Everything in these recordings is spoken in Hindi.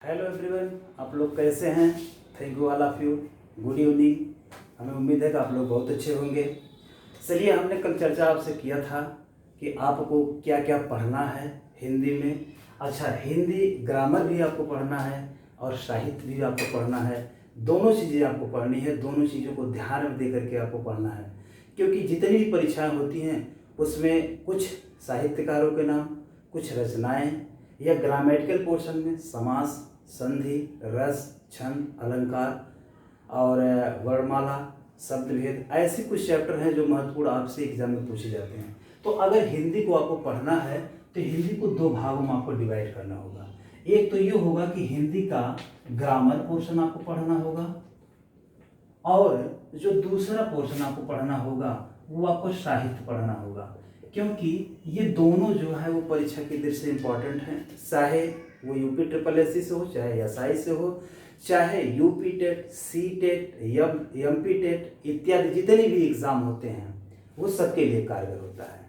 हेलो एवरीवन, आप लोग कैसे हैं? Thank you all of you. Good evening. हमें उम्मीद है कि आप लोग बहुत अच्छे होंगे। चलिए, हमने कल चर्चा आपसे किया था कि आपको क्या क्या पढ़ना है हिंदी में। अच्छा, हिंदी ग्रामर भी आपको पढ़ना है और साहित्य भी आपको पढ़ना है। दोनों चीज़ें आपको पढ़नी है, दोनों चीज़ों को ध्यान में दे करके आपको पढ़ना है, क्योंकि जितनी भी परीक्षाएँ होती हैं उसमें कुछ साहित्यकारों के नाम, कुछ रचनाएँ या ग्रामेटिकल पोर्शन में समास, संधि, रस, छंद, अलंकार और वर्णमाला, शब्द भेद, ऐसे कुछ चैप्टर हैं जो महत्वपूर्ण आपसे एग्जाम में पूछे जाते हैं। तो अगर हिंदी को आपको पढ़ना है तो हिंदी को दो भागों में आपको डिवाइड करना होगा। एक तो ये होगा कि हिंदी का ग्रामर पोर्शन आपको पढ़ना होगा, और जो दूसरा पोर्शन आपको पढ़ना होगा वो आपको साहित्य पढ़ना होगा, क्योंकि ये दोनों जो है वो परीक्षा की दृष्टि से इम्पॉर्टेंट हैं। चाहे वो यूपी ट्रिपल एस सी से हो, चाहे एसआई से हो, चाहे UP TET, CTET, MP TET इत्यादि जितने भी एग्ज़ाम होते हैं वो सबके लिए कारगर होता है।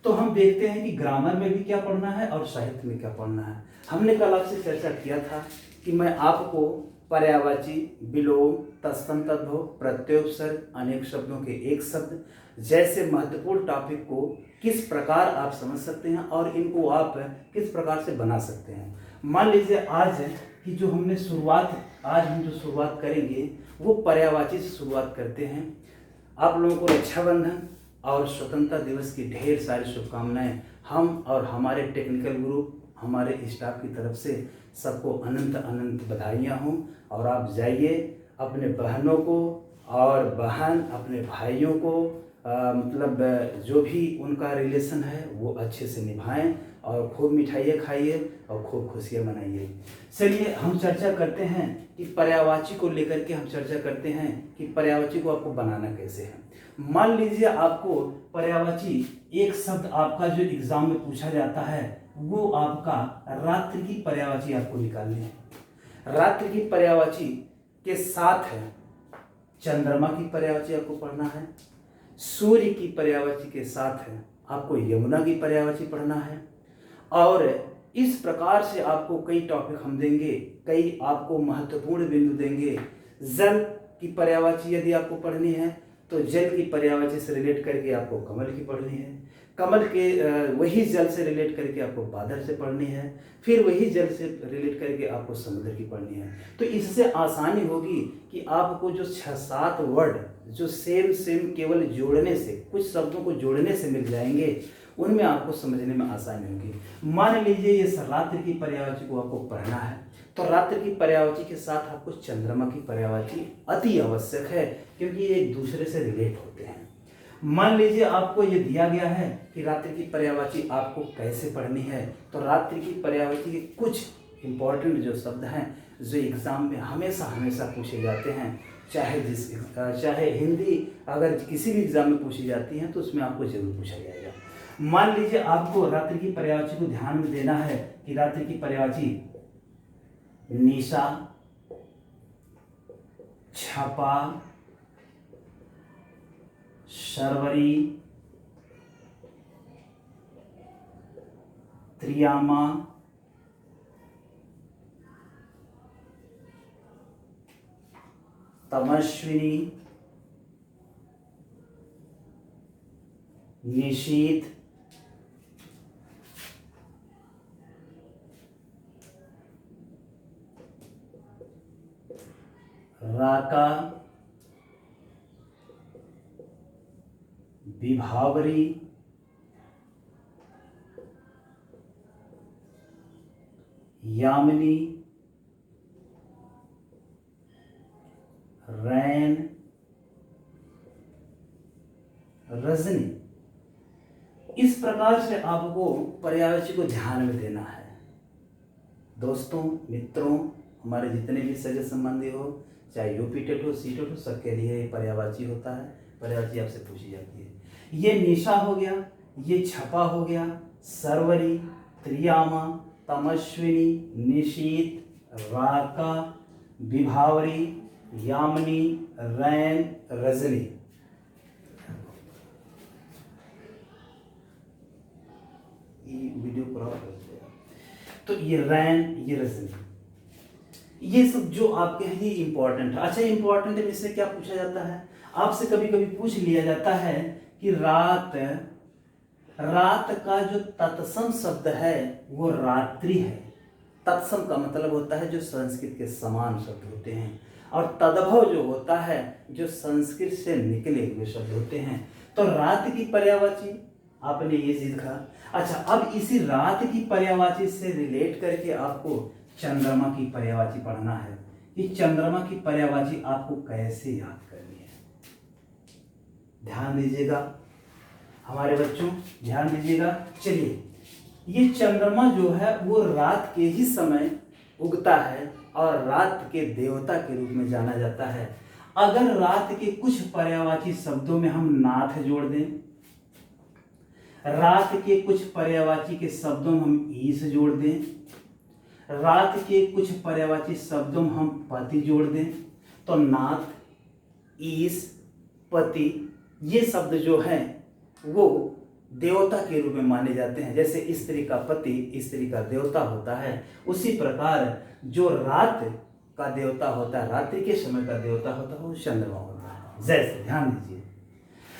तो हम देखते हैं कि ग्रामर में भी क्या पढ़ना है और साहित्य में क्या पढ़ना है। हमने कल आपसे चर्चा किया था कि मैं आपको पर्यायवाची, विलोम, तत्सम तद्भव, प्रत्योपसर्ग, अनेक शब्दों के एक शब्द जैसे महत्वपूर्ण टॉपिक को किस प्रकार आप समझ सकते हैं और इनको आप किस प्रकार से बना सकते हैं। मान लीजिए आज की जो हमने आज हम जो शुरुआत करेंगे वो पर्यायवाची से शुरुआत करते हैं। आप लोगों को रक्षाबंधन और स्वतंत्रता दिवस की ढेर सारी शुभकामनाएं हम और हमारे टेक्निकल ग्रुप, हमारे स्टाफ की तरफ से सबको अनंत अनंत बधाइयाँ हों। और आप जाइए अपने बहनों को और बहन अपने भाइयों को मतलब जो भी उनका रिलेशन है वो अच्छे से निभाएं और खूब मिठाइयाँ खाइए और खूब खुशियाँ मनाइए। चलिए, हम चर्चा करते हैं कि पर्यायवाची को लेकर के हम चर्चा करते हैं कि पर्यायवाची को आपको बनाना कैसे है। मान लीजिए आपको पर्यायवाची एक शब्द आपका जो एग्जाम में पूछा जाता है वो आपका रात्रि की पर्यायवाची आपको निकालनी है। रात्रि की पर्यायवाची के साथ है चंद्रमा की पर्यायवाची आपको पढ़ना है, सूर्य की पर्यायवाची के साथ है आपको यमुना की पर्यायवाची पढ़ना है। और इस प्रकार से आपको कई टॉपिक हम देंगे, कई आपको महत्वपूर्ण बिंदु देंगे। जल की पर्यायवाची यदि आपको पढ़नी है तो जल की पर्यायवाची से रिलेट करके आपको कमल की पढ़नी है, कमल के वही जल से रिलेट करके आपको बादल से पढ़नी है, फिर वही जल से रिलेट करके आपको समुद्र की पढ़नी है। तो इससे आसानी होगी कि आपको जो 6-7 वर्ड जो सेम केवल जोड़ने से, कुछ शब्दों को जोड़ने से मिल जाएंगे, उनमें आपको समझने में आसानी होगी। मान लीजिए ये रात्रि की पर्यायवाची को आपको पढ़ना है तो रात्रि की पर्यायवाची के साथ आपको चंद्रमा की पर्यायवाची अति आवश्यक है, क्योंकि ये एक दूसरे से रिलेट होते हैं। मान लीजिए आपको ये दिया गया है कि रात्रि की पर्यायवाची आपको कैसे पढ़नी है, तो रात्रि की पर्यायवाची के कुछ इंपॉर्टेंट जो शब्द हैं जो एग्जाम में हमेशा हमेशा पूछे जाते हैं, चाहे हिंदी अगर किसी भी एग्जाम में पूछी जाती हैं तो उसमें आपको जरूर पूछा जाएगा। मान लीजिए आपको रात्रि की पर्यायवाची को ध्यान में देना है कि रात्रि की पर्यायवाची निशा, छपा, शर्वरी, त्रियामा, तमस्विनी, निशीथ, राका, विभावरी, यामिनी, रैन, रजनी। इस प्रकार से आपको पर्यायवाची को ध्यान में देना है। दोस्तों, मित्रों, हमारे जितने भी सगे संबंधी हो, चाहे यूपी टेट हो, सी टेट हो, सबके लिए पर्यायवाची होता है। पर्यायवाची आपसे पूछी जाती है। ये निशा हो गया, ये छपा हो गया, सरवरी, त्रियामा, तमस्विनी, निशीत, राका, विभावरी, यामिनी, रैन, रजनी। वीडियो पूरा कर दिया। तो ये रैन, ये रजनी, ये सब जो आपके हैं ये इंपॉर्टेंट है। अच्छा, इंपॉर्टेंट है, इससे क्या पूछा जाता है, आपसे कभी कभी पूछ लिया जाता है कि रात, रात का जो तत्सम शब्द है वो रात्रि है। तत्सम का मतलब होता है जो संस्कृत के समान शब्द होते हैं, और तद्भव जो होता है जो संस्कृत से निकले हुए शब्द होते हैं। तो रात की पर्यायवाची आपने ये सीखा। अच्छा, अब इसी रात की पर्यायवाची से रिलेट करके आपको चंद्रमा की पर्यायवाची पढ़ना है कि चंद्रमा की पर्यायवाची आपको कैसे याद करनी है। ध्यान दीजिएगा हमारे बच्चों, ध्यान दीजिएगा। चलिए, ये चंद्रमा जो है वो रात के ही समय उगता है और रात के देवता के रूप में जाना जाता है। अगर रात के कुछ पर्यायवाची शब्दों में हम नाथ जोड़ दें, रात के कुछ पर्यायवाची के शब्दों में हम ईश जोड़ दें, रात के कुछ पर्यायवाची शब्दों में हम पति जोड़ दें, तो नाथ, ईश, पति ये शब्द जो हैं वो देवता के रूप में माने जाते हैं। जैसे स्त्री का पति स्त्री का देवता होता है, उसी प्रकार जो रात का देवता होता है, रात्रि के समय का देवता होता है वो चंद्रमा होता है। जैसे ध्यान दीजिए,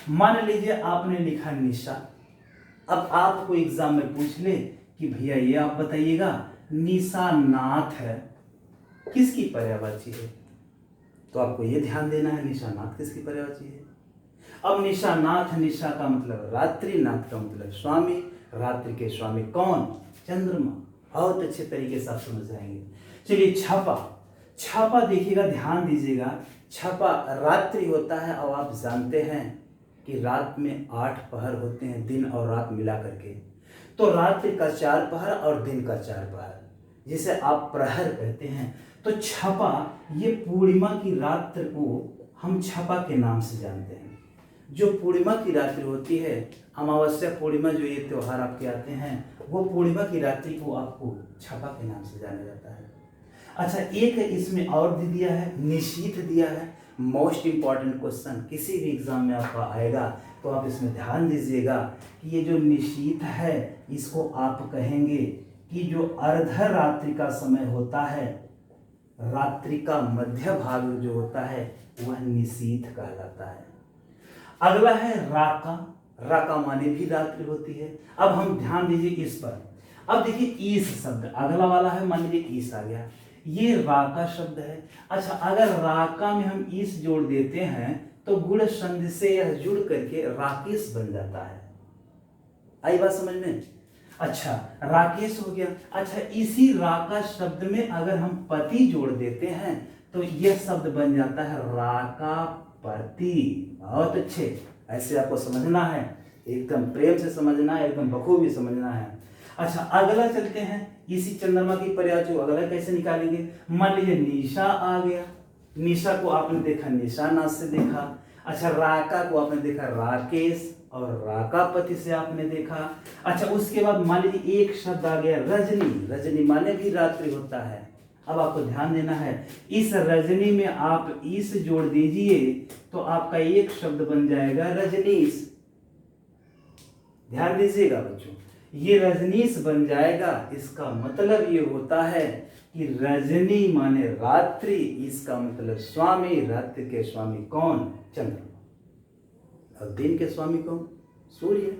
मान लीजिए आपने लिखा निशा। अब आपको एग्जाम में पूछ ले कि भैया ये आप बताइएगा निशा नाथ है किसकी पर्यायवाची है, तो आपको ये ध्यान देना है निशा नाथ किसकी पर्यायवाची है। अब निशा नाथ, निशा का मतलब रात्रि, नाथ का मतलब स्वामी, रात्रि के स्वामी कौन, चंद्रमा। बहुत अच्छे तरीके से आप समझ जाएंगे। चलिए, छापा, छापा देखिएगा, ध्यान दीजिएगा। छापा रात्रि होता है और आप जानते हैं कि रात में 8 पहर होते हैं, दिन और रात मिला करके। तो रात्रि का 4 पहर और दिन का 4 पहर जिसे आप प्रहर कहते हैं। तो छपा, ये पूर्णिमा की रात्रि को हम छपा के नाम से जानते हैं। जो पूर्णिमा की रात्रि होती है, अमावस्या पूर्णिमा जो ये त्यौहार आपके आते हैं, वो पूर्णिमा की रात्रि को आपको छपा के नाम से जाना जाता है। अच्छा, एक इसमें और भी दिया है, निशीथ दिया है। मोस्ट इंपॉर्टेंट क्वेश्चन किसी भी एग्जाम में आपका आएगा तो आप इसमें ध्यान दीजिएगा कि ये जो निशीथ है इसको आप कहेंगे कि जो अर्धरात्रि का समय होता है, रात्रि का मध्य भाग जो होता है वह निशीथ कहलाता है। अगला है राका, राका माने भी रात्रि होती है। अब हम ध्यान दीजिए इस पर। अब देखिए ईश शब्द अगला वाला है, मान लीजिए ईश आ गया, ये राका शब्द है। अच्छा, अगर राका में हम ईश जोड़ देते हैं तो गुण संधि से यह जुड़ करके राकेश बन जाता है। आई बात समझ में? अच्छा, राकेश हो गया। अच्छा, इसी राका शब्द में अगर हम पति जोड़ देते हैं तो यह शब्द बन जाता है राका पति। बहुत अच्छे, ऐसे आपको समझना है, एकदम प्रेम से समझना है, एकदम बखूबी समझना है। अच्छा, अगला चलते हैं, इसी चंद्रमा की पर्यायवाची अगला कैसे निकालेंगे। मान लीजिए निशा आ गया, निशा को आपने देखा निशानाथ से देखा। अच्छा, राका को आपने देखा राकेश और राकापति से आपने देखा। अच्छा, उसके बाद मान लीजिए एक शब्द आ गया रजनी, रजनी माने भी रात्रि होता है। अब आपको ध्यान देना है, इस रजनी में आप इस जोड़ दीजिए तो आपका एक शब्द बन जाएगा रजनीश। ध्यान दीजिएगा बच्चों, ये रजनीश बन जाएगा। इसका मतलब ये होता है कि रजनी माने रात्रि, इसका मतलब स्वामी, रात्रि के स्वामी कौन, चंद्रमा, और दिन के स्वामी कौन, सूर्य।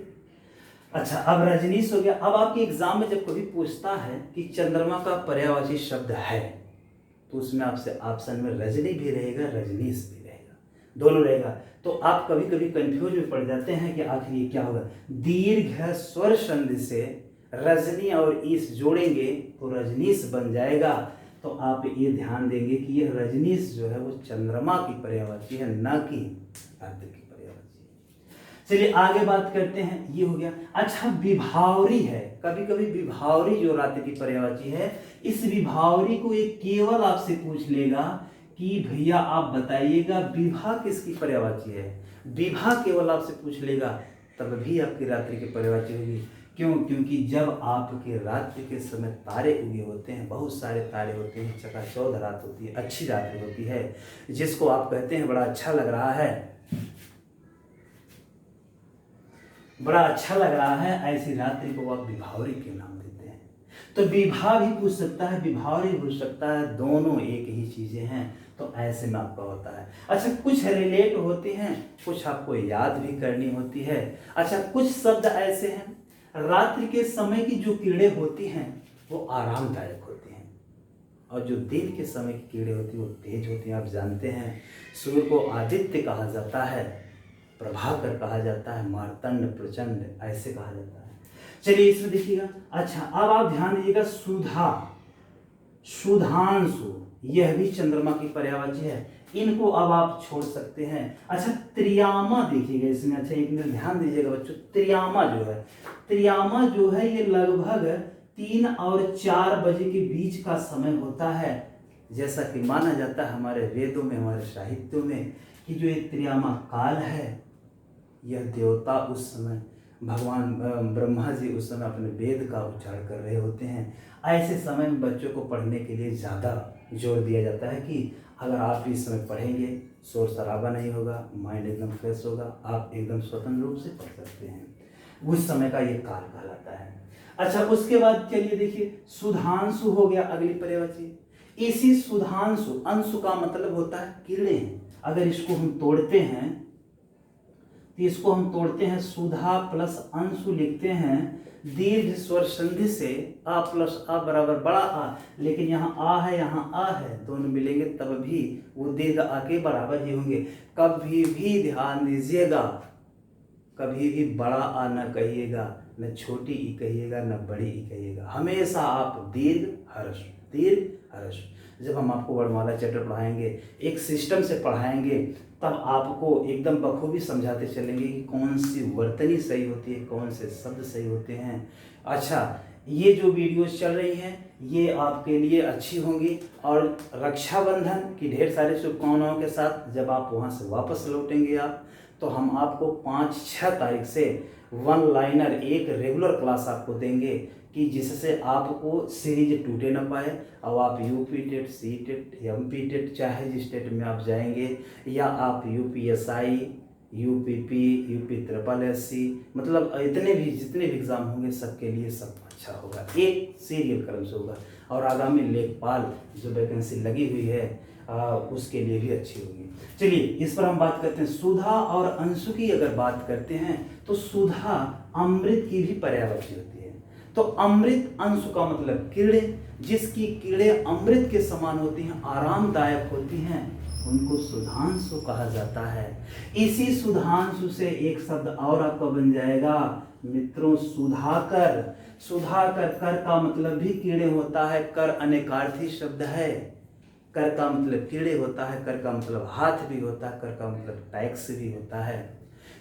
अच्छा, अब रजनीश हो गया। अब आपके एग्जाम में जब कभी पूछता है कि चंद्रमा का पर्यायवाची शब्द है तो उसमें आपसे ऑप्शन में रजनी भी रहेगा, रजनीश भी रहेगा, दोनों रहेगा। तो आप कभी कभी कंफ्यूज में पड़ जाते हैं कि आखिर ये क्या होगा। दीर्घ स्वर संधि से रजनी और ईश जोड़ेंगे तो रजनीश बन जाएगा। तो आप ये ध्यान देंगे कि ये रजनीश जो है वो चंद्रमा की पर्यायवाची है, ना कि रात्रि की पर्यायवाची। चलिए आगे बात करते हैं, ये हो गया। अच्छा, विभावरी है, कभी कभी विभावरी जो रात्रि की पर्यायवाची है, इस विभावरी को एक केवल आपसे पूछ लेगा कि भैया आप बताइएगा विभा किसकी पर्यायवाची है। विभा केवल आपसे पूछ लेगा, तब भी आपकी रात्रि की पर्यायवाची होगी। क्यों? क्योंकि जब आपके रात्रि के समय तारे उगे होते हैं, बहुत सारे तारे होते हैं, चकाचौंध रात होती है, अच्छी रात्रि होती है, जिसको आप कहते हैं बड़ा अच्छा लग रहा है, बड़ा अच्छा लग रहा है, ऐसी रात्रि को आप विभावरी के नाम देते हैं। तो विभा भी पूछ सकता है, विभा भी पूछ सकता है, दोनों एक ही चीज़ें हैं। तो ऐसे में आपका होता है। अच्छा, कुछ रिलेट होते हैं, कुछ आपको याद भी करनी होती है। अच्छा, कुछ शब्द ऐसे हैं, रात्रि के समय की जो कीड़े होती हैं वो आरामदायक होती हैं, और जो दिन के समय की कीड़े होती हैं वो तेज होती हैं। आप जानते हैं सूर्य को आदित्य कहा जाता है, प्रभाकर कहा जाता है, मार्तंड, प्रचंड ऐसे कहा जाता है। चलिए इसमें देखिएगा। अच्छा, अब आप ध्यान दीजिएगा, सुधा, सुधांशु, यह भी चंद्रमा की पर्यायवाची है, इनको अब आप छोड़ सकते हैं। अच्छा, त्रियामा देखिएगा इसमें। अच्छा, एक मिनट ध्यान दीजिएगा बच्चों, त्रियामा जो है, त्रियामा जो है ये लगभग 3 और 4 बजे के बीच का समय होता है। जैसा कि माना जाता है हमारे वेदों में, हमारे साहित्यों में, कि जो ये त्रियामा काल है, यह देवता उस समय, भगवान ब्रह्मा जी उस समय अपने वेद का उच्चारण कर रहे होते हैं। ऐसे समय में बच्चों को पढ़ने के लिए ज़्यादा जोर दिया जाता है कि अगर आप इस समय पढ़ेंगे, शोर शराबा नहीं होगा, माइंड एकदम फ्रेश होगा, आप एकदम स्वतंत्र रूप से पढ़ सकते हैं। उस समय का ये काल कहलाता है। अच्छा, उसके बाद चलिए देखिए, सुधांशु हो गया अगली पर्यायवाची। इसी सुधांशु, अंशु का मतलब होता है कीड़े। अगर इसको हम तोड़ते हैं तो इसको हम तोड़ते हैं, सुधा प्लस अंशु लिखते हैं दीर्घ स्वर संधि से, आ प्लस आ बराबर बड़ा आ, लेकिन यहाँ आ है, यहाँ आ है, दोनों मिलेंगे तब भी वो दीर्घ आ के बराबर ही होंगे। कभी भी ध्यान दीजिएगा, कभी भी बड़ा आ न कहिएगा, न छोटी ई कहिएगा, न बड़ी ई कहिएगा, हमेशा आप दीर्घ हर्ष, दीर्घ हर्ष। जब हम आपको वर्णमाला चैप्टर पढ़ाएंगे, एक सिस्टम से पढ़ाएंगे, तब आपको एकदम बखूबी समझाते चलेंगे कि कौन सी वर्तनी सही होती है, कौन से शब्द सही होते हैं। अच्छा, ये जो वीडियोस चल रही हैं ये आपके लिए अच्छी होंगी, और रक्षाबंधन की ढेर सारी शुभकामनाओं के साथ जब आप वहाँ से वापस लौटेंगे आप, तो हम आपको 5-6 तारीख से 1 लाइनर एक रेगुलर क्लास आपको देंगे, कि जिससे आपको सीरीज टूटे ना पाए, और आप UP TET, CTET, MP TET, चाहे जिस टेट में आप जाएंगे, या आप UPSI, UPP, UP triple SC, मतलब इतने भी जितने भी एग्ज़ाम होंगे सबके लिए सब अच्छा होगा, एक सीरियल क्रम से होगा। और आगामी लेखपाल जो वैकेंसी लगी हुई है उसके लिए भी अच्छी होगी। चलिए इस पर हम बात करते हैं। सुधा और अंशु की अगर बात करते हैं तो सुधा अमृत की भी पर्यायवाची होती है। तो अमृत, अंशु का मतलब कीड़े, जिसकी कीड़े अमृत के समान होती हैं, आरामदायक होती हैं, उनको सुधांशु कहा जाता है। इसी सुधांशु से एक शब्द और आपका बन जाएगा मित्रों, सुधाकर। सुधाकर, कर का मतलब भी कीड़े होता है, कर अनेकार्थी शब्द है। कर का मतलब कीड़े होता है, कर का मतलब हाथ भी होता है, कर का मतलब टैक्स भी होता है।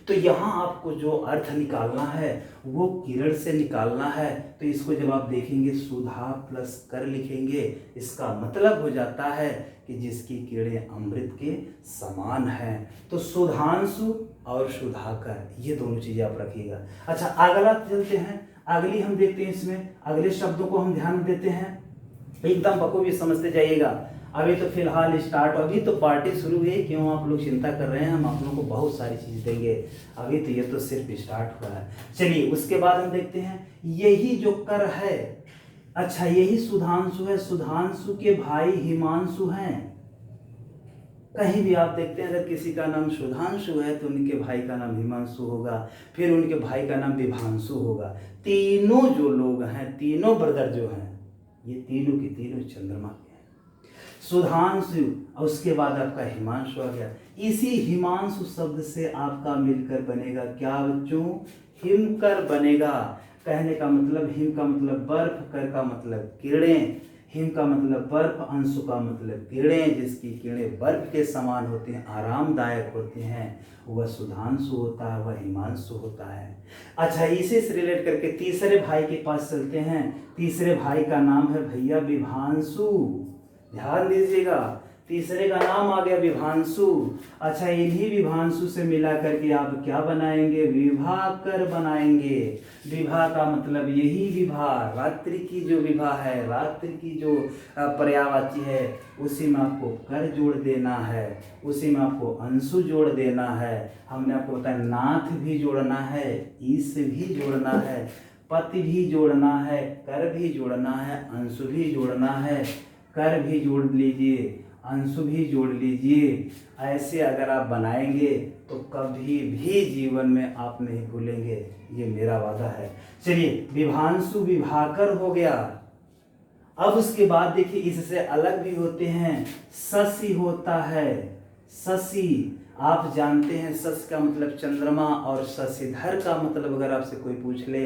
तो यहाँ आपको जो अर्थ निकालना है वो किरण से निकालना है। तो इसको जब आप देखेंगे सुधा प्लस कर लिखेंगे, इसका मतलब हो जाता है कि जिसकी किरणें अमृत के समान हैं। तो सुधांशु और सुधाकर, ये दोनों चीज़ें आप रखिएगा। अच्छा, अगला चलते हैं, अगली हम देखते हैं, इसमें अगले शब्दों को हम ध्यान देते हैं, एकदम बखूबी समझते जाइएगा। अभी तो फिलहाल स्टार्ट, अभी तो पार्टी शुरू हुई, क्यों आप लोग चिंता कर रहे हैं, हम आप लोगों को बहुत सारी चीज़ देंगे, अभी तो ये तो सिर्फ स्टार्ट हुआ है। चलिए उसके बाद हम देखते हैं, यही जो कर है, अच्छा यही सुधांशु है, सुधांशु के भाई हिमांशु हैं। कहीं भी आप देखते हैं अगर किसी का नाम सुधांशु है तो उनके भाई का नाम हिमांशु होगा, फिर उनके भाई का नाम विभांशु होगा। तीनों जो लोग हैं, तीनों ब्रदर जो हैं, ये तीनों की तीनों चंद्रमा के हैं। सुधांशु और उसके बाद आपका हिमांशु आ गया। इसी हिमांशु शब्द से आपका मिलकर बनेगा क्या बच्चों, हिमकर बनेगा। कहने का मतलब, हिम का मतलब बर्फ, कर का मतलब किरणें, हिम का मतलब बर्फ, अंशु का मतलब किरणें, जिसकी किरणें बर्फ के समान होती हैं, आरामदायक होती हैं, वह सुधांशु होता है, वह हिमांशु होता है। अच्छा, इसी से रिलेट करके तीसरे भाई के पास चलते हैं। तीसरे भाई का नाम है भैया विभांशु, ध्यान दीजिएगा, तीसरे का नाम आ गया विभांशु। अच्छा, इन्हीं विभांशु से मिला करके आप क्या बनाएंगे, विभाकर बनाएंगे। विभा का मतलब यही विभा, रात्रि की जो विभा है, रात्रि की जो पर्यायवाची है, उसी में आपको कर जोड़ देना है, उसी में आपको अंशु जोड़ देना है। हमने आपको बताया नाथ भी जोड़ना है, ईस भी जोड़ना है, पति भी जोड़ना है, कर भी जोड़ना है, अंश भी जोड़ना है, कर भी जोड़ लीजिए, अंश भी जोड़ लीजिए। ऐसे अगर आप बनाएंगे तो कभी भी जीवन में आप नहीं भूलेंगे, ये मेरा वादा है। चलिए, विभांशु विभाकर हो गया। अब उसके बाद देखिए इससे अलग भी होते हैं, शशि होता है। शशि आप जानते हैं, शश का मतलब चंद्रमा और शशिधर का मतलब अगर आपसे कोई पूछ ले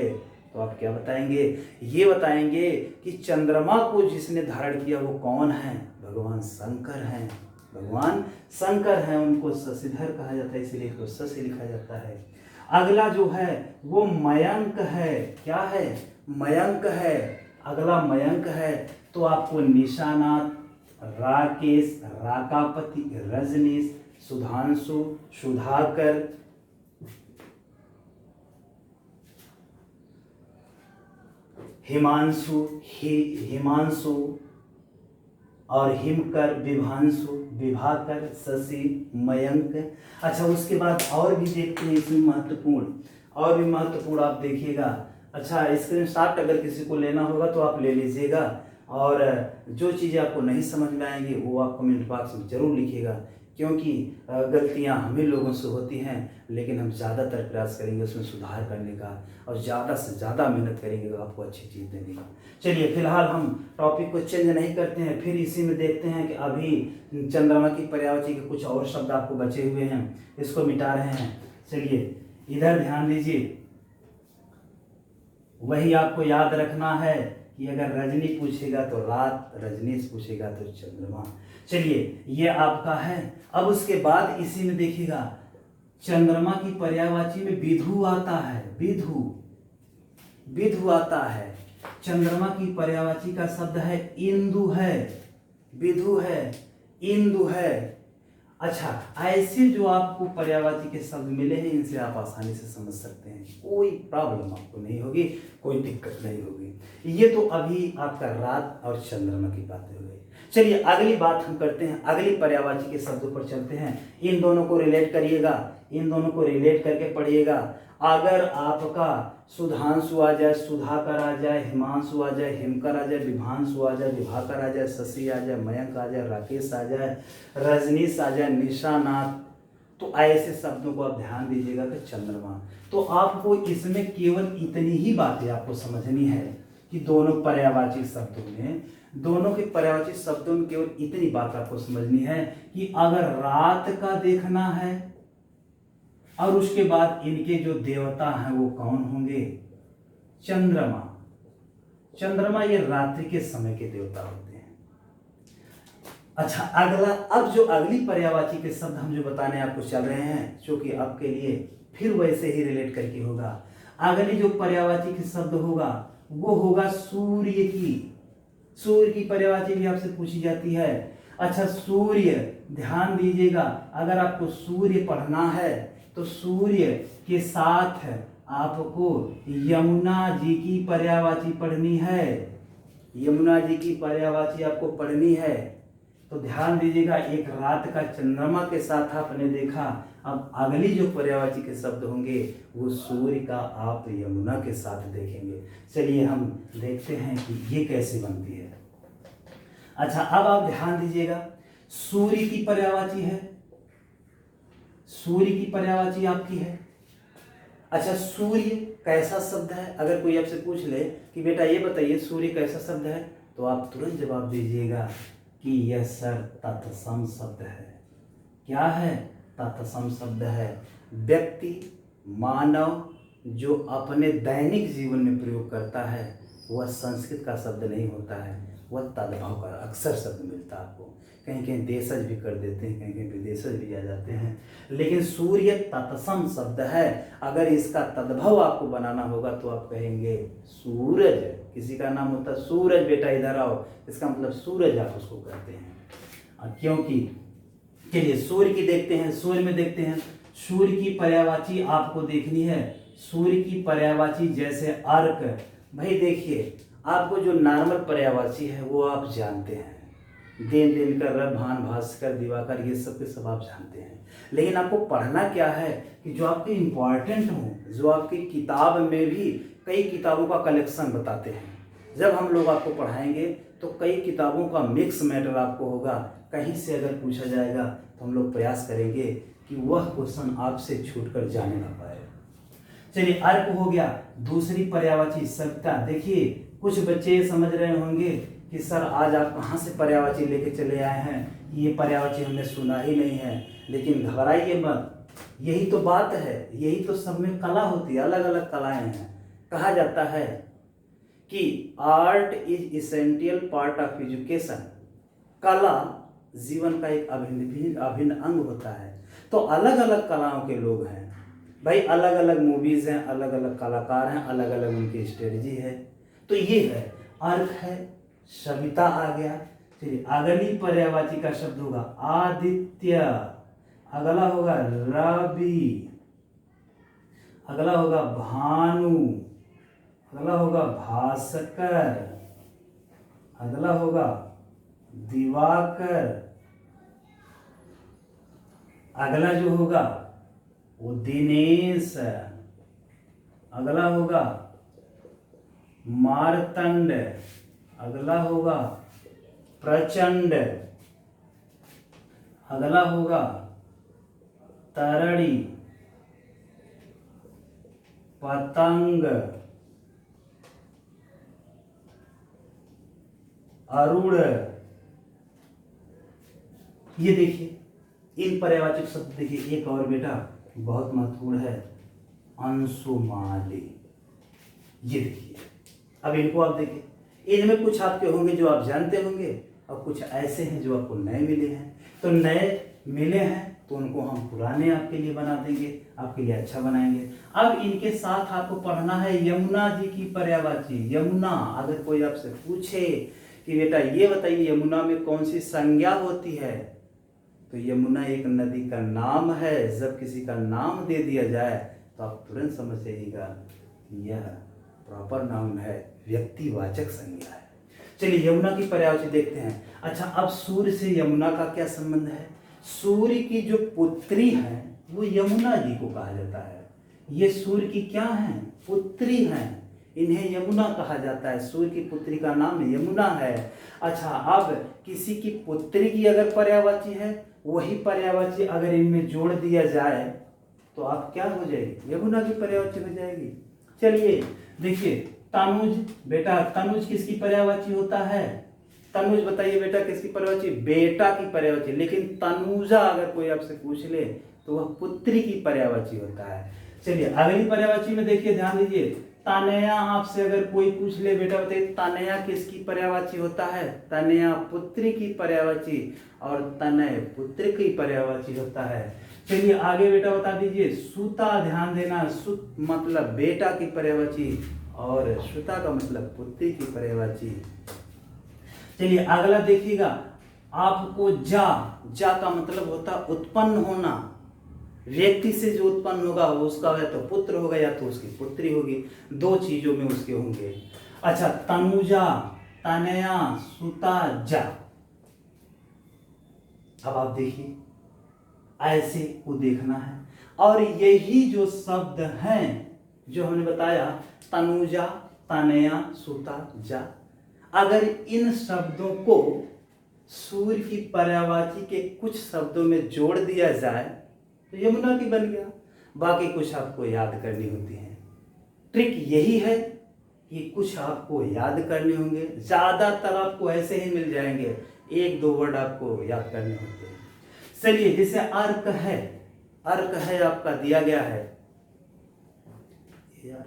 तो आप क्या बताएंगे? ये बताएंगे कि चंद्रमा को जिसने धारण किया वो कौन है? भगवान शंकर हैं। भगवान शंकर हैं, उनको शशिधर कहा जाता है, इसीलिए इसको शशि लिखा जाता है। अगला जो है वो मयंक है। क्या है? मयंक है। अगला मयंक है। तो आपको निशानाथ, राकेश, राकापति, रजनीश, सुधांशु, सुधाकर, हिमांशु, हिमांशु और हिमकर, विभांशु, विभाकर, शशि, मयंक। अच्छा, उसके बाद और भी देखते हैं इसमें महत्वपूर्ण, और भी महत्वपूर्ण आप देखिएगा। अच्छा, स्क्रीनशॉट अगर किसी को लेना होगा तो आप ले लीजिएगा, और जो चीज़ें आपको नहीं समझ में आएंगी वो आप कमेंट बॉक्स में ज़रूर लिखिएगा, क्योंकि गलतियां हम ही लोगों से होती हैं, लेकिन हम ज़्यादातर प्रयास करेंगे उसमें सुधार करने का, और ज़्यादा से ज़्यादा मेहनत करेंगे तो आपको अच्छी चीज़ देने का। चलिए, फिलहाल हम टॉपिक को चेंज नहीं करते हैं, फिर इसी में देखते हैं कि अभी चंद्रमा की पर्यायवाची के कुछ और शब्द आपको बचे हुए हैं, इसको मिटा रहे हैं। चलिए, इधर ध्यान दीजिए। वही आपको याद रखना है कि अगर रजनी पूछेगा तो रात, रजनीश पूछेगा तो चंद्रमा। चलिए, ये आपका है। अब उसके बाद इसी में देखिएगा, चंद्रमा की पर्यायवाची में विधु आता है। विधु, विधु आता है। चंद्रमा की पर्यायवाची का शब्द है इंदु है। विधु है, इंदु है। अच्छा, ऐसे जो आपको पर्यायवाची के शब्द मिले हैं, इनसे आप आसानी से समझ सकते हैं, कोई प्रॉब्लम आपको नहीं होगी, कोई दिक्कत नहीं होगी। ये तो अभी आपका रात और चंद्रमा की बातें हो गई। चलिए, अगली बात हम करते हैं, अगली पर्यायवाची के शब्दों पर चलते हैं। इन दोनों को रिलेट करिएगा, इन दोनों को रिलेट करके पढ़िएगा। अगर आपका सुधांशु आ जाए, सुधाकर आ जाए, हिमांशु आ जाए, हिमकर आ जाए, विभांशु आ जाए, विभाकर आ जाए, शशि आ जाए, मयंक आ जाए, राकेश आ जाए, रजनीश आ जाए, निशानाथ, तो ऐसे शब्दों को आप ध्यान दीजिएगा कि चंद्रमा। तो आपको इसमें केवल इतनी ही बातें आपको समझनी है कि दोनों पर्यायवाची शब्दों में, दोनों के पर्यायवाची शब्दों में केवल इतनी बात आपको समझनी है कि अगर रात का देखना है, और उसके बाद इनके जो देवता हैं वो कौन होंगे? चंद्रमा। चंद्रमा ये रात्रि के समय के देवता होते हैं। अच्छा, अगला, अब जो अगली पर्यायवाची के शब्द हम जो बताने आपको चल रहे हैं, जो कि आपके लिए फिर वैसे ही रिलेट करके होगा। अगली जो पर्यायवाची के शब्द होगा वो होगा सूर्य की। सूर्य की पर्यायवाची भी आपसे पूछी जाती है। अच्छा, सूर्य, ध्यान दीजिएगा, अगर आपको सूर्य पढ़ना है तो सूर्य के साथ आपको यमुना जी की पर्यायवाची पढ़नी है। यमुना जी की पर्यायवाची आपको पढ़नी है। तो ध्यान दीजिएगा, एक रात का चंद्रमा के साथ आपने देखा, अब अगली जो पर्यायवाची के शब्द होंगे वो सूर्य का आप यमुना के साथ देखेंगे। चलिए, हम देखते हैं कि ये कैसे बनती है। अच्छा, अब आप ध्यान दीजिएगा, सूर्य की पर्यायवाची है, सूर्य की पर्यायवाची आपकी है। अच्छा, सूर्य कैसा शब्द है? अगर कोई आपसे पूछ ले कि बेटा ये बताइए सूर्य कैसा शब्द है, तो आप तुरंत जवाब दीजिएगा कि यह सर तत्सम शब्द है। क्या है? तत्सम शब्द है। व्यक्ति, मानव जो अपने दैनिक जीवन में प्रयोग करता है वह संस्कृत का शब्द नहीं होता है, वह तद्भव का अक्सर शब्द मिलता है आपको। कहीं कहीं देशज भी कर देते हैं, कहीं कहीं विदेशज भी आ जाते हैं, लेकिन सूर्य तत्सम शब्द है। अगर इसका तद्भव आपको बनाना होगा तो आप कहेंगे सूरज। किसी का नाम होता है सूरज, बेटा इधर आओ, इसका मतलब सूरज आप उसको कहते हैं। क्योंकि चलिए सूर्य की देखते हैं, सूर्य में देखते हैं, सूर्य की पर्यायवाची आपको देखनी है। सूर्य की पर्यायवाची जैसे अर्क, भाई देखिए आपको जो नॉर्मल पर्यायवाची है वो आप जानते हैं, दिन दिनकर, रवि, भान, भास्कर, दिवाकर, ये सब के सब आप जानते हैं। लेकिन आपको पढ़ना क्या है कि जो आपके इम्पॉर्टेंट हो, जो आपकी किताब में भी कई किताबों का कलेक्शन बताते हैं। जब हम लोग आपको पढ़ाएंगे तो कई किताबों का मिक्स मैटर आपको होगा। कहीं से अगर पूछा जाएगा तो हम लोग प्रयास करेंगे कि वह क्वेश्चन आपसे छूट कर जाने ना पाए। चलिए, अर्क हो गया। दूसरी पर्यायवाची सविता। देखिए, कुछ बच्चे समझ रहे होंगे कि सर आज आप कहाँ से पर्यायवाची लेके चले आए हैं, ये पर्यायवाची हमने सुना ही नहीं है। लेकिन घबराइए मत, यही तो बात है, यही तो सब में कला होती है, अलग अलग कलाएं हैं। कहा जाता है कि art is essential part of education. कला जीवन का एक अभिन्न अंग होता है। तो अलग अलग कलाओं के लोग हैं भाई, अलग अलग मूवीज हैं, अलग अलग कलाकार हैं, अलग अलग उनकी स्ट्रेटजी है। तो ये है, अर्क है, सविता आ गया। चलिए, अगली पर्यायवाची का शब्द होगा आदित्य, अगला होगा रवि, अगला होगा भानु, अगला होगा भास्कर, अगला होगा दिवाकर, अगला जो होगा वो दिनेश, अगला होगा मारतंड, अगला होगा प्रचंड, अगला होगा तरणी, पतंग, अरुण। ये देखिए, इन पर्यायवाचक शब्द देखिए। एक और बेटा बहुत महत्वपूर्ण है, अंशुमाली। ये देखिए, अब इनको आप देखिए, इनमें कुछ आपके होंगे जो आप जानते होंगे और कुछ ऐसे हैं जो आपको नए मिले हैं। तो नए मिले हैं तो उनको हम पुराने आपके लिए बना देंगे, आपके लिए अच्छा बनाएंगे। अब इनके साथ आपको पढ़ना है यमुना जी की पर्यायवाची। यमुना, अगर कोई आपसे पूछे कि बेटा ये बताइए यमुना में कौन सी संज्ञा होती है, तो यमुना एक नदी का नाम है। जब किसी का नाम दे दिया जाए तो आप तुरंत समझ जाइएगा यह प्रॉपर नाउन है, व्यक्तिवाचक संज्ञा है। चलिए, यमुना की पर्यायवाची देखते हैं। अच्छा, अब सूर्य से यमुना का क्या संबंध है? सूर्य की जो पुत्री है वो यमुना जी को कहा जाता है। ये सूर्य की क्या है? पुत्री हैं, इन्हें यमुना कहा जाता है। सूर्य की पुत्री का नाम यमुना है। अच्छा, अब किसी की पुत्री की अगर पर्यायवाची है, वही पर्यायवाची अगर इनमें जोड़ दिया जाए तो आप क्या हो जाएगी? यमुना की पर्यायवाची हो जाएगी। चलिए देखिए, तनुज। बेटा तनुज किसकी पर्यायवाची होता है? तनुज बताइए बेटा किसकी पर्यायवाची? बेटा की पर्यायवाची। लेकिन तनुजा अगर कोई आपसे पूछ ले तो वह पुत्री की पर्यायवाची होता है। चलिए, अगली पर्यायवाची में देखिए, ध्यान दीजिए। तनया, आपसे अगर कोई पूछ ले बेटा बताइए तनया किसकी पर्यायवाची होता है? तनया पुत्री की पर्यायवाची और तनय पुत्र की पर्यायवाची होता है। चलिए आगे बेटा बता दीजिए। सुता, ध्यान देना, सुत मतलब बेटा की पर्यायवाची और श्रुता का मतलब पुत्री की पर्यायवाची। चलिए अगला देखिएगा, आपको जा, जा का मतलब होता उत्पन्न होना। व्यक्ति से जो उत्पन्न होगा वो उसका या तो पुत्र होगा या तो उसकी पुत्री होगी, दो चीजों में उसके होंगे। अच्छा, तनुजा, तनया, सुता, जा। अब आप देखिए, ऐसे को देखना है। और यही जो शब्द हैं जो हमने बताया, तनुजा, तनया, सुता, जा, अगर इन शब्दों को सूर्य की पर्यायवाची के कुछ शब्दों में जोड़ दिया जाए तो यमुना की बन गया। बाकी कुछ आपको याद करनी होती है। ट्रिक यही है कि कुछ आपको याद करने होंगे, ज्यादातर आपको ऐसे ही मिल जाएंगे, एक दो वर्ड आपको याद करने होते हैं। चलिए, जैसे अर्क है, अर्क है आपका दिया गया है यार,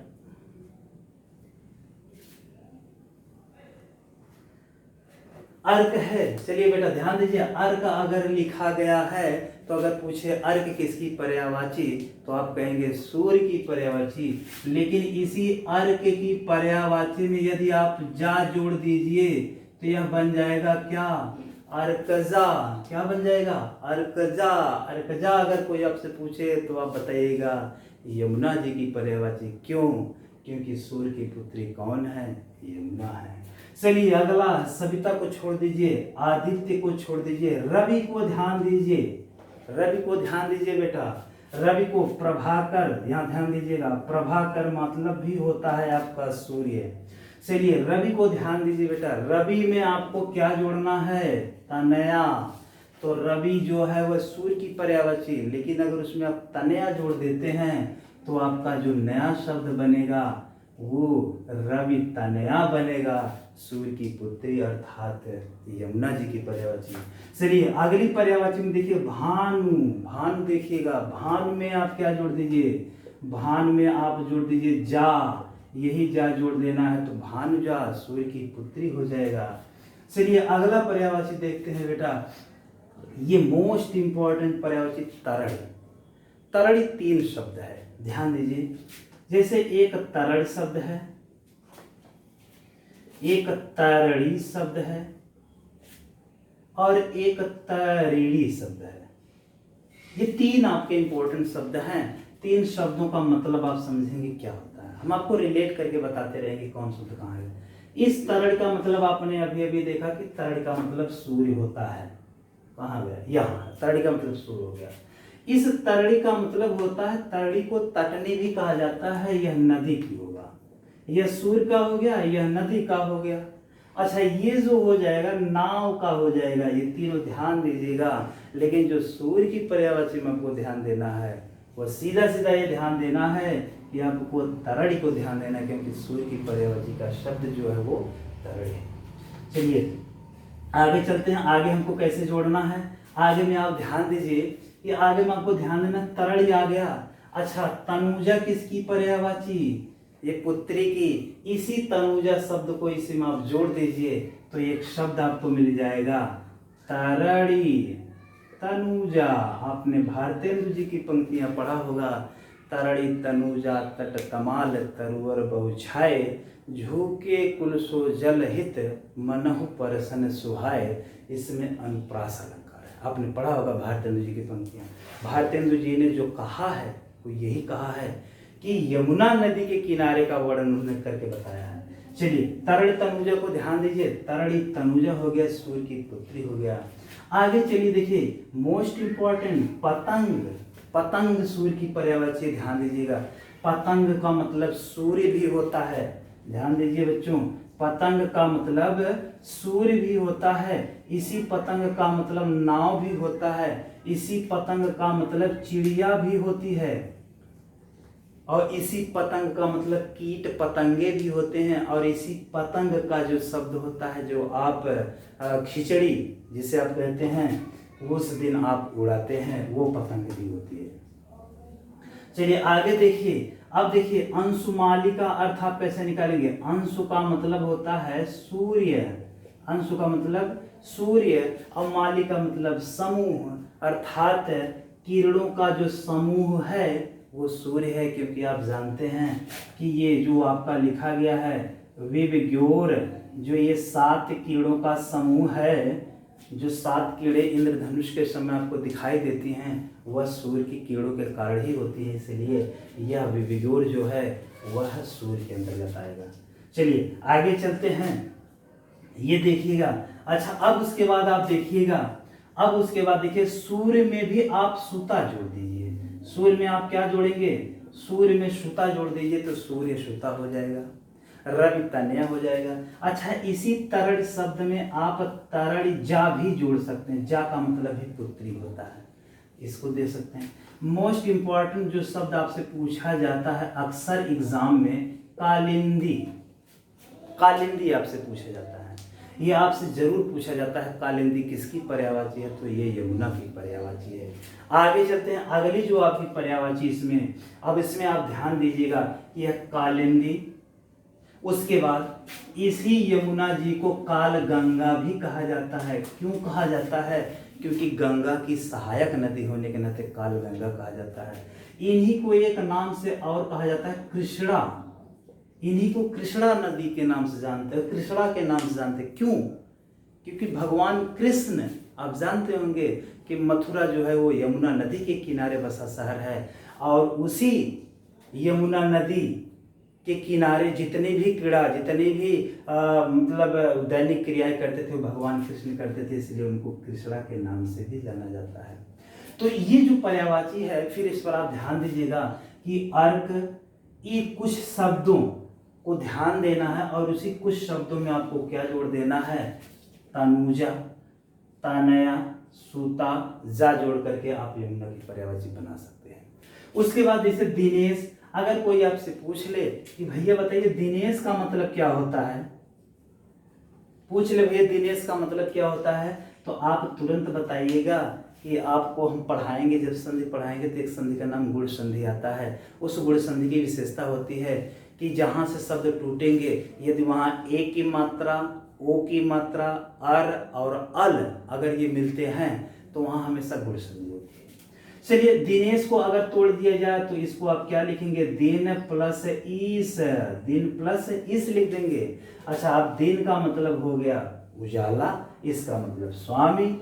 अर्क है। चलिए बेटा ध्यान दीजिए, अर्क अगर लिखा गया है तो अगर पूछे अर्क किसकी पर्यायवाची तो आप कहेंगे सूर्य की पर्यायवाची। लेकिन इसी अर्क की पर्यायवाची में यदि आप जा जोड़ दीजिए तो यह बन जाएगा क्या? अर्कजा। क्या बन जाएगा? अर्कजा। अर्कजा अगर कोई आपसे पूछे तो आप बताइएगा यमुना जी की पर्यायवाची। क्यों? क्योंकि सूर्य की पुत्री कौन है? यमुना है। चलिए अगला, सविता को छोड़ दीजिए, आदित्य को छोड़ दीजिए, रवि को ध्यान दीजिए। रवि को ध्यान दीजिए बेटा, रवि को प्रभाकर, यहाँ ध्यान दीजिएगा, प्रभाकर मतलब भी होता है आपका सूर्य। चलिए रवि को ध्यान दीजिए बेटा, रवि में आपको क्या जोड़ना है, तनया। तो रवि जो है वह सूर्य की पर्यायवाची, लेकिन अगर उसमें आप तनया जोड़ देते हैं तो आपका जो नया शब्द बनेगा वो रवि तनया बनेगा, सूर्य की पुत्री अर्थात यमुना जी की पर्यायवाची। चलिए अगली पर्यायवाची में देखिए भानु, भानु देखिएगा, भानु में आप क्या जोड़ दीजिए, भानु में आप जोड़ दीजिए जा, यही जा जोड़ देना है तो भानुजा सूर्य की पुत्री हो जाएगा। चलिए अगला पर्यायवाची देखते हैं बेटा, ये मोस्ट इंपॉर्टेंट पर्यायवाची तरल। तरल 3 शब्द है, ध्यान दीजिए। जैसे एक तरल शब्द है, एक तरड़ी शब्द है और एक तरिणी शब्द है। ये 3 आपके इंपॉर्टेंट शब्द हैं। 3 शब्दों का मतलब आप समझेंगे क्या होता है, हम आपको रिलेट करके बताते रहेंगे कौन शब्द कहाँ है। इस तरड़ का मतलब आपने अभी अभी देखा कि तरड़ का मतलब सूर्य होता है, कहाँ गया, यहाँ तरड़ी का मतलब सूर्य हो गया। इस तरड़ी का मतलब होता है, तरड़ी को तटनी भी कहा जाता है, यह नदी की होगा, यह सूर्य का हो गया, यह नदी का हो गया। अच्छा ये जो हो जाएगा नाव का हो जाएगा, ये तीनों ध्यान दीजिएगा। लेकिन जो सूर्य की पर्यायवाची में आपको ध्यान देना है वो सीधा सीधा ये ध्यान देना है कि आपको तरड़ी को ध्यान देना है, क्योंकि सूर्य की पर्यायवाची का शब्द जो है वो तरड़ी है। चलिए आगे चलते हैं, आगे हमको कैसे जोड़ना है। आगे में आप ध्यान दीजिए कि आगे में आपको ध्यान देना, तरड़ी आ गया। अच्छा तनुजा किसकी पर्यायवाची, ये पुत्री की। इसी तनुजा शब्द को इसी में आप जोड़ दीजिए तो एक शब्द आपको मिल जाएगा तरड़ी तनुजा। आपने भारतेंदु जी की पंक्तियां पढ़ा होगा, तरड़ी तनुजा तट कमाल तरुवर बहुछाए, झूके कुलसो जल हित मनहु परसन सुहाए। इसमें अनुप्रास अलंकार है, आपने पढ़ा होगा भारतेंदु जी की पंक्तियां। भारतेंदु जी ने जो कहा है वो यही कहा है कि यमुना नदी के किनारे का वर्णन उन्होंने करके बताया है। चलिए तरड़ तनुजा को ध्यान दीजिए, तरड़ी तनुजा हो गया, सूर्य की पुत्री हो गया। आगे चलिए देखिए मोस्ट इंपॉर्टेंट पतंग, पतंग सूर्य की पर्यायवाची, ध्यान दीजिएगा। पतंग का मतलब सूर्य भी होता है, ध्यान दीजिए बच्चों, पतंग का मतलब सूर्य भी होता है। इसी पतंग का मतलब नाव भी होता है, इसी पतंग का मतलब चिड़िया भी होती है, और इसी पतंग का मतलब कीट पतंगे भी होते हैं। और इसी पतंग का जो शब्द होता है, जो आप खिचड़ी जिसे आप कहते हैं उस दिन आप उड़ाते हैं, वो पतंग भी होती है। चलिए आगे देखिए, अब देखिए अंशुमाली का अर्थ आप कैसे निकालेंगे। अंशु का मतलब होता है सूर्य, अंशु का मतलब सूर्य, और माली का मतलब समूह, अर्थात किरणों का जो समूह है वो सूर्य है। क्योंकि आप जानते हैं कि ये जो आपका लिखा गया है विबग्योर, जो ये 7 कीड़ों का समूह है, जो 7 कीड़े इंद्रधनुष के समय आपको दिखाई देती हैं वह सूर्य की कीड़ों के कारण ही होती है, इसलिए यह विबग्योर जो है वह सूर्य के अंतर्गत आएगा। चलिए आगे चलते हैं, ये देखिएगा। अच्छा अब उसके बाद आप देखिएगा, अब उसके बाद देखिए सूर्य में भी आप सुता जोड़ दीजिए। सूर्य में आप क्या जोड़ेंगे, सूर्य में सुता जोड़ दीजिए तो सूर्य सुता हो जाएगा, रवि तनया हो जाएगा। अच्छा इसी तरड़ शब्द में आप तरड़ी जा भी जोड़ सकते हैं, जा का मतलब भी पुत्री होता है, इसको दे सकते हैं। मोस्ट इंपॉर्टेंट जो शब्द आपसे पूछा जाता है अक्सर एग्जाम में, कालिंदी, कालिंदी आपसे पूछा जाता है, ये आपसे जरूर पूछा जाता है कालिंदी किसकी पर्यायवाची है, तो ये यमुना की पर्यायवाची है। आगे चलते हैं, अगली जो आपकी पर्यायवाची इसमें, अब इसमें आप ध्यान दीजिएगा कि यह कालिंदी, उसके बाद इसी यमुना जी को काल गंगा भी कहा जाता है। क्यों कहा जाता है, क्योंकि गंगा की सहायक नदी होने के नाते काल गंगा कहा जाता है। इन्हीं को एक नाम से और कहा जाता है कृष्णा, इन्हीं को कृष्णा नदी के नाम से जानते हैं, कृष्णा के नाम से जानते हैं। क्यों, क्योंकि भगवान कृष्ण, आप जानते होंगे कि मथुरा जो है वो यमुना नदी के किनारे बसा शहर है, और उसी यमुना नदी के किनारे जितने भी क्रीड़ा, जितने भी मतलब दैनिक क्रियाएं करते थे वो भगवान कृष्ण करते थे, इसलिए उनको कृष्णा के नाम से भी जाना जाता है। तो ये जो पर्यायवाची है, फिर इस पर आप ध्यान दीजिएगा कि अर्क, ये कुछ शब्दों को ध्यान देना है और उसी कुछ शब्दों में आपको क्या जोड़ देना है, तनुजा, तनया, सूता, जा जोड़ करके आप यमुना की पर्यायवाची बना सकते हैं। उसके बाद जैसे दिनेश, अगर कोई आपसे पूछ ले कि भैया बताइए दिनेश का मतलब क्या होता है, पूछ ले भैया दिनेश का मतलब क्या होता है, तो आप तुरंत बताइएगा कि आपको हम पढ़ाएंगे, जब संधि पढ़ाएंगे तो एक संधि का नाम गुण संधि आता है। उस गुण संधि की विशेषता होती है कि जहाँ से शब्द टूटेंगे, यदि वहाँ ए की मात्रा, ओ की मात्रा, अर और अल अगर ये मिलते हैं तो वहाँ हमेशा गुण संधि होती है। चलिए, दिनेश को अगर तोड़ दिया जाए तो इसको आप क्या लिखेंगे, दिन प्लस इस, दिन प्लस इस लिख देंगे। अच्छा, आप दिन का मतलब हो गया उजाला, इसका मतलब स्वामी,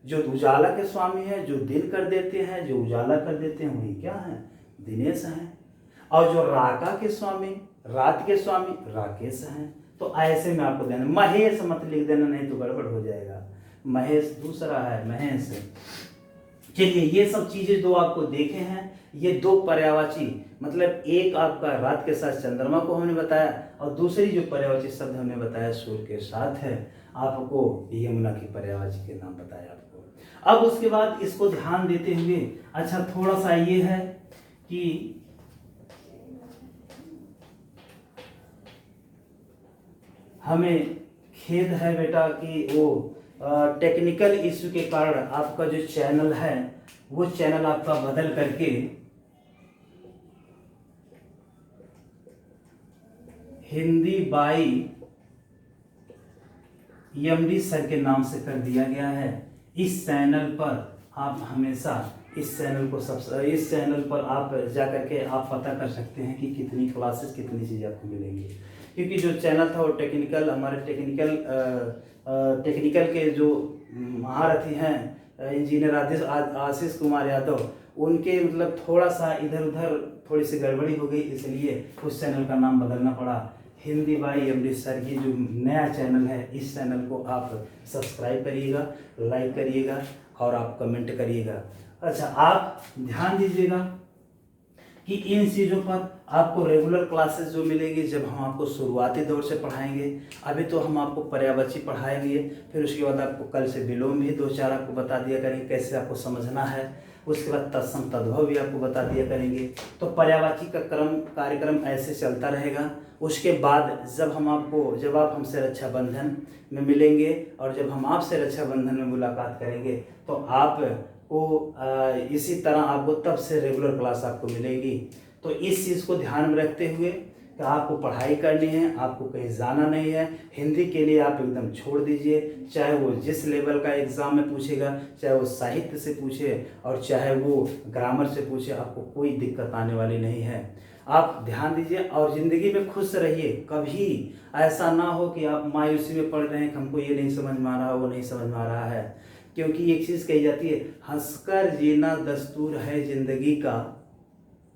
जो उजाला के स्वामी है, जो दिन कर देते हैं, जो उजाला कर देते हैं, वही क्या है, दिनेश हैं। और जो राका के स्वामी, रात के स्वामी, राकेश हैं। तो ऐसे में आपको देना, महेश मत लिख देना, नहीं तो गड़बड़ हो जाएगा। महेश दूसरा है, महेश। चलिए, ये सब चीजें दो आपको देखे हैं, ये दो पर्यायवाची, मतलब एक आपका रात के साथ चंद्रमा को हमने बताया और दूसरी जो पर्यायवाची शब्द हमने बताया सूर्य के साथ है, आपको यमुना की पर्यायवाची के नाम बताया आपको। अब उसके बाद इसको ध्यान देते हुए, अच्छा थोड़ा सा ये है कि हमें खेद है बेटा कि वो टेक्निकल इश्यू के कारण आपका जो चैनल है वो चैनल आपका बदल करके हिंदी बाई एमडी सर के नाम से कर दिया गया है। इस चैनल पर आप हमेशा इस चैनल पर आप जा करके आप पता कर सकते हैं कि कितनी क्लासेस, कितनी चीज़ें आपको मिलेंगी। क्योंकि जो चैनल था वो टेक्निकल, हमारे टेक्निकल के जो महारथी हैं इंजीनियर आशीष कुमार यादव, उनके मतलब थोड़ा सा इधर उधर थोड़ी सी गड़बड़ी हो गई, इसलिए उस चैनल का नाम बदलना पड़ा। हिंदी बाई एमडी सर की जो नया चैनल है, इस चैनल को आप सब्सक्राइब करिएगा, लाइक करिएगा और आप कमेंट करिएगा। अच्छा, आप ध्यान दीजिएगा कि इन चीज़ों पर आपको रेगुलर क्लासेस जो मिलेगी, जब हम आपको शुरुआती दौर से पढ़ाएंगे। अभी तो हम आपको पर्यायवाची पढ़ाएंगे, फिर उसके बाद आपको कल से विलोम भी 2-4 आपको बता दिया करेंगे कैसे आपको समझना है। उसके बाद तत्सम तद्भव भी आपको बता दिया करेंगे। तो पर्यायवाची का कार्यक्रम ऐसे चलता रहेगा। उसके बाद जब आप हमसे रक्षाबंधन में मिलेंगे और जब हम आपसे रक्षाबंधन में मुलाकात करेंगे तो आपको इसी तरह आपको तब से रेगुलर क्लास आपको मिलेगी। तो इस चीज़ को ध्यान में रखते हुए कि आपको पढ़ाई करनी है, आपको कहीं जाना नहीं है। हिंदी के लिए आप एकदम छोड़ दीजिए, चाहे वो जिस लेवल का एग्ज़ाम में पूछेगा, चाहे वो साहित्य से पूछे और चाहे वो ग्रामर से पूछे, आपको कोई दिक्कत आने वाली नहीं है। आप ध्यान दीजिए और ज़िंदगी में खुश रहिए। कभी ऐसा ना हो कि आप मायूसी में पड़ रहे हैं, हमको ये नहीं समझ में आ रहा, वो नहीं समझ में आ रहा है। क्योंकि एक चीज़ कही जाती है, हंसकर जीना दस्तूर है ज़िंदगी का,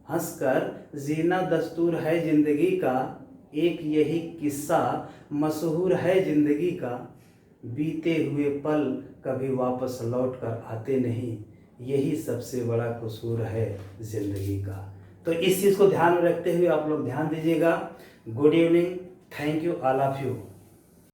हंसकर जीना दस्तूर है ज़िंदगी का, एक यही किस्सा मशहूर है ज़िंदगी का, बीते हुए पल कभी वापस लौट कर आते नहीं, यही सबसे बड़ा कसूर है ज़िंदगी का। तो इस चीज़ को ध्यान में रखते हुए आप लोग ध्यान दीजिएगा। Good evening, thank you all of you.